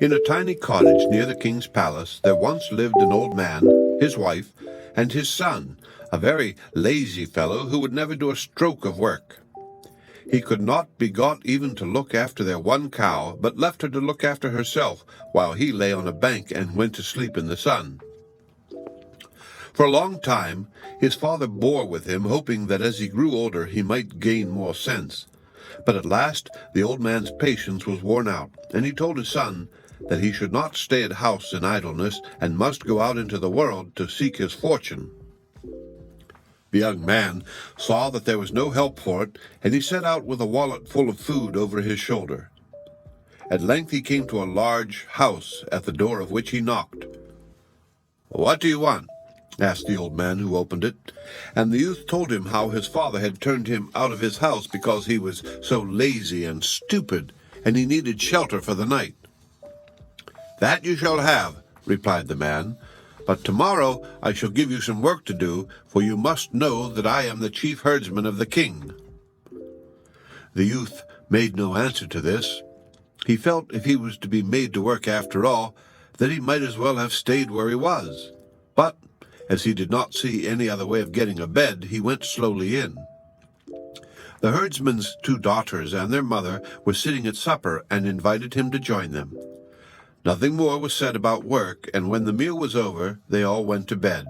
In a tiny cottage near the king's palace there once lived an old man, his wife, and his son, a very lazy fellow who would never do a stroke of work. He could not be got even to look after their one cow, but left her to look after herself, while he lay on a bank and went to sleep in the sun. For a long time his father bore with him, hoping that as he grew older he might gain more sense. But at last the old man's patience was worn out, and he told his son that he should not stay at house in idleness, and must go out into the world to seek his fortune. The young man saw that there was no help for it, and he set out with a wallet full of food over his shoulder. At length he came to a large house, at the door of which he knocked. "What do you want?" asked the old man who opened it, and the youth told him how his father had turned him out of his house because he was so lazy and stupid, and he needed shelter for the night. "That you shall have," replied the man, "but tomorrow I shall give you some work to do, for you must know that I am the chief herdsman of the king." The youth made no answer to this. He felt if he was to be made to work after all, that he might as well have stayed where he was. But as he did not see any other way of getting a bed, he went slowly in. The herdsman's 2 daughters and their mother were sitting at supper and invited him to join them. Nothing more was said about work, and when the meal was over, they all went to bed.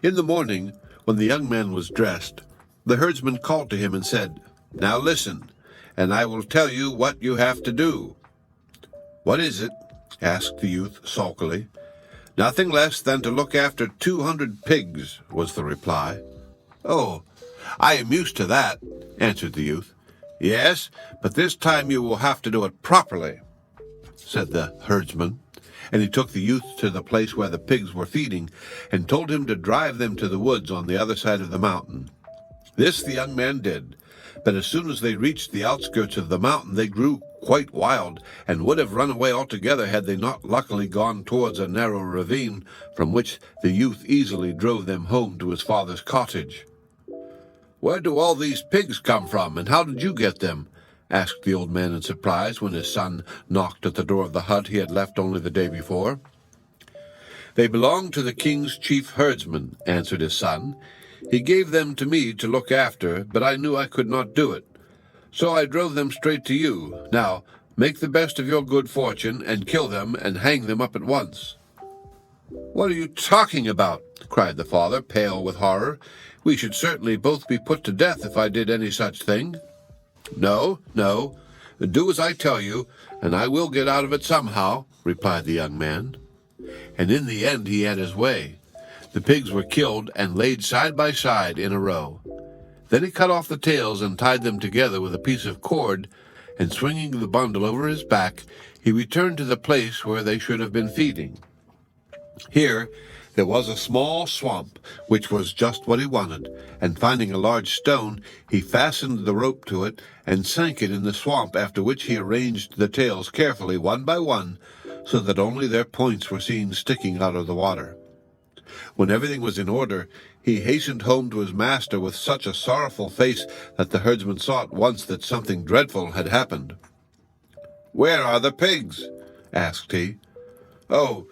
In the morning, when the young man was dressed, the herdsman called to him and said, "Now listen, and I will tell you what you have to do." "What is it?" asked the youth sulkily. "Nothing less than to look after 200 pigs," was the reply. "Oh, I am used to that," answered the youth. "Yes, but this time you will have to do it properly," said the herdsman, and he took the youth to the place where the pigs were feeding, and told him to drive them to the woods on the other side of the mountain. This the young man did, but as soon as they reached the outskirts of the mountain they grew quite wild, and would have run away altogether had they not luckily gone towards a narrow ravine, from which the youth easily drove them home to his father's cottage. "Where do all these pigs come from, and how did you get them?" asked the old man in surprise when his son knocked at the door of the hut he had left only the day before. "They belong to the king's chief herdsman," answered his son. "He gave them to me to look after, but I knew I could not do it. So I drove them straight to you. Now, make the best of your good fortune, and kill them, and hang them up at once." "What are you talking about?" cried the father, pale with horror. "We should certainly both be put to death if I did any such thing." No, do as I tell you, and I will get out of it somehow," replied the young man. And in the end he had his way. The pigs were killed and laid side by side in a row. Then he cut off the tails and tied them together with a piece of cord, and swinging the bundle over his back, he returned to the place where they should have been feeding. Here there was a small swamp, which was just what he wanted, and finding a large stone, he fastened the rope to it and sank it in the swamp, after which he arranged the tails carefully, one by one, so that only their points were seen sticking out of the water. When everything was in order, he hastened home to his master with such a sorrowful face that the herdsman saw at once that something dreadful had happened. "Where are the pigs?" asked he. "Oh,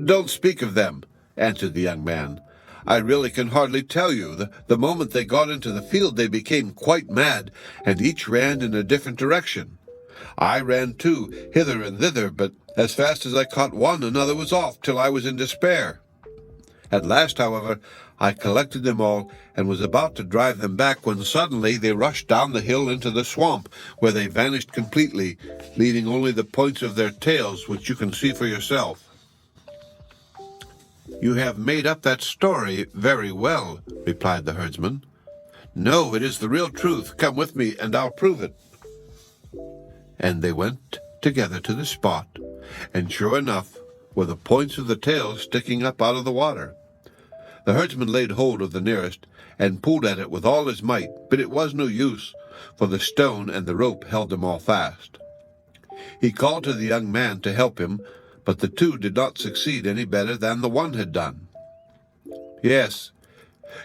don't speak of them," answered the young man. "I really can hardly tell you. The moment they got into the field they became quite mad, and each ran in a different direction. I ran too, hither and thither, but as fast as I caught one, another was off, till I was in despair. At last, however, I collected them all, and was about to drive them back, when suddenly they rushed down the hill into the swamp, where they vanished completely, leaving only the points of their tails, which you can see for yourself." "You have made up that story very well," replied the herdsman. "No, it is the real truth. Come with me, and I'll prove it." And they went together to the spot, and sure enough were the points of the tails sticking up out of the water. The herdsman laid hold of the nearest, and pulled at it with all his might, but it was no use, for the stone and the rope held them all fast. He called to the young man to help him, but the two did not succeed any better than the one had done. "Yes,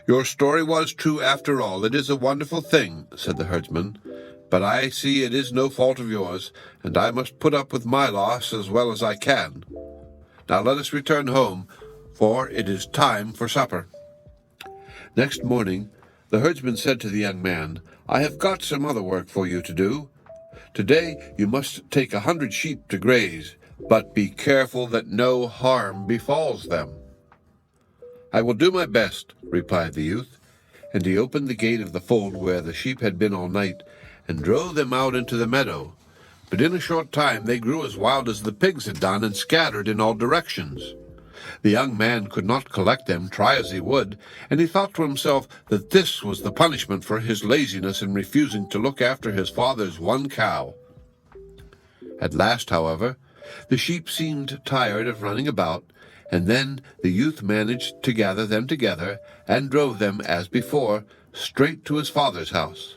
your story was true after all. It is a wonderful thing," said the herdsman. But I see it is no fault of yours, and I must put up with my loss as well as I can. Now let us return home, for it is time for supper." Next morning, the herdsman said to the young man, "I have got some other work for you to do. Today you must take 100 sheep to graze, but be careful that no harm befalls them." "I will do my best," replied the youth, and he opened the gate of the fold where the sheep had been all night, and drove them out into the meadow. But in a short time they grew as wild as the pigs had done, and scattered in all directions. The young man could not collect them, try as he would, and he thought to himself that this was the punishment for his laziness in refusing to look after his father's one cow. At last, however, the sheep seemed tired of running about, and then the youth managed to gather them together, and drove them, as before, straight to his father's house.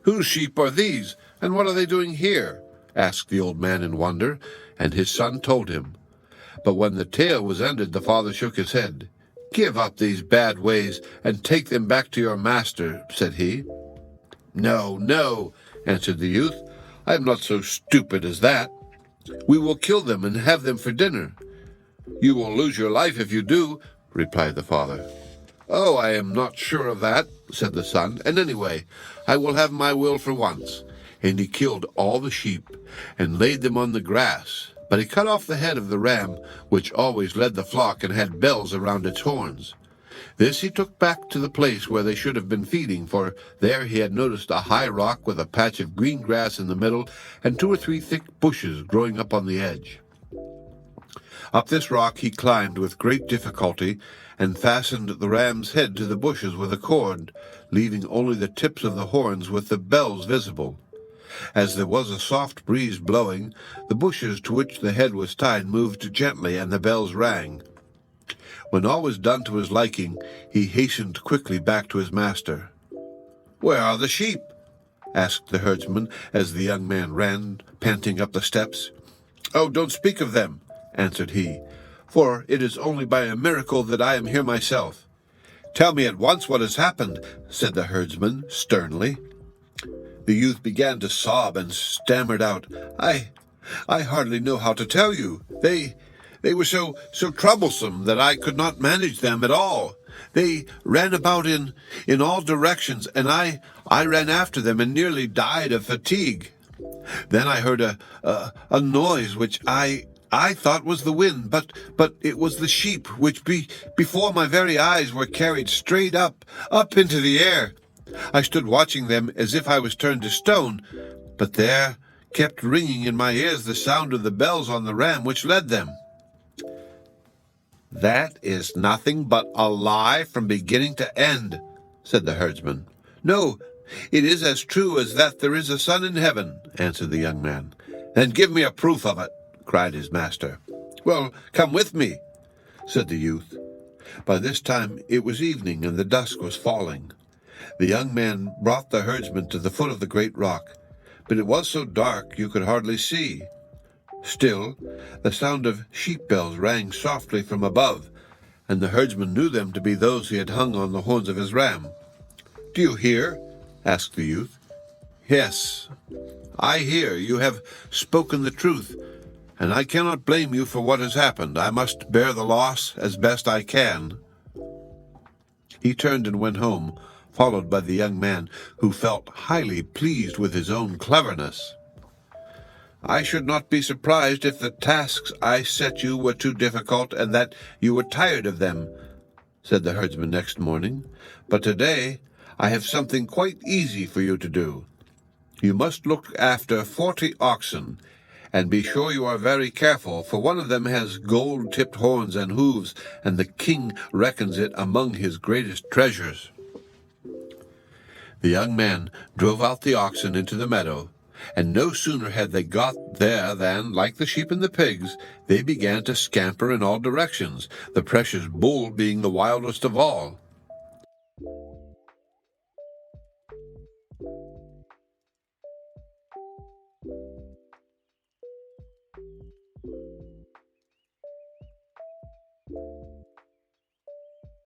"Whose sheep are these, and what are they doing here?" asked the old man in wonder, and his son told him. But when the tale was ended, the father shook his head. "Give up these bad ways, and take them back to your master," said he. "No, no," answered the youth. "I am not so stupid as that. We will kill them and have them for dinner." "You will lose your life if you do," replied the father. "Oh, I am not sure of that," said the son, "and anyway, I will have my will for once." And he killed all the sheep, and laid them on the grass. But he cut off the head of the ram, which always led the flock and had bells around its horns. This he took back to the place where they should have been feeding, for there he had noticed a high rock with a patch of green grass in the middle, and 2 or 3 thick bushes growing up on the edge. Up this rock he climbed with great difficulty, and fastened the ram's head to the bushes with a cord, leaving only the tips of the horns with the bells visible. As there was a soft breeze blowing, the bushes to which the head was tied moved gently, and the bells rang. When all was done to his liking, he hastened quickly back to his master. "Where are the sheep?" asked the herdsman, as the young man ran, panting up the steps. "Oh, don't speak of them," answered he, "for it is only by a miracle that I am here myself." "Tell me at once what has happened," said the herdsman sternly. The youth began to sob and stammered out, I hardly know how to tell you. They were so troublesome that I could not manage them at all. They ran about in all directions, and I ran after them and nearly died of fatigue. Then I heard a noise which I thought was the wind, but it was the sheep, which before my very eyes were carried straight up into the air. I stood watching them as if I was turned to stone, but there kept ringing in my ears the sound of the bells on the ram which led them." "That is nothing but a lie from beginning to end," said the herdsman. "No, it is as true as that there is a sun in heaven," answered the young man. "Then give me a proof of it," cried his master. "Well, come with me," said the youth. By this time it was evening, and the dusk was falling. The young man brought the herdsman to the foot of the great rock, but it was so dark you could hardly see. Still, the sound of sheep bells rang softly from above, and the herdsman knew them to be those he had hung on the horns of his ram. "Do you hear?" asked the youth. "Yes, I hear. You have spoken the truth, and I cannot blame you for what has happened. I must bear the loss as best I can." He turned and went home, followed by the young man, who felt highly pleased with his own cleverness. "I should not be surprised if the tasks I set you were too difficult, and that you were tired of them," said the herdsman next morning. "But today I have something quite easy for you to do. You must look after 40 oxen, and be sure you are very careful, for one of them has gold-tipped horns and hooves, and the king reckons it among his greatest treasures." The young man drove out the oxen into the meadow, and no sooner had they got there than, like the sheep and the pigs, they began to scamper in all directions, the precious bull being the wildest of all.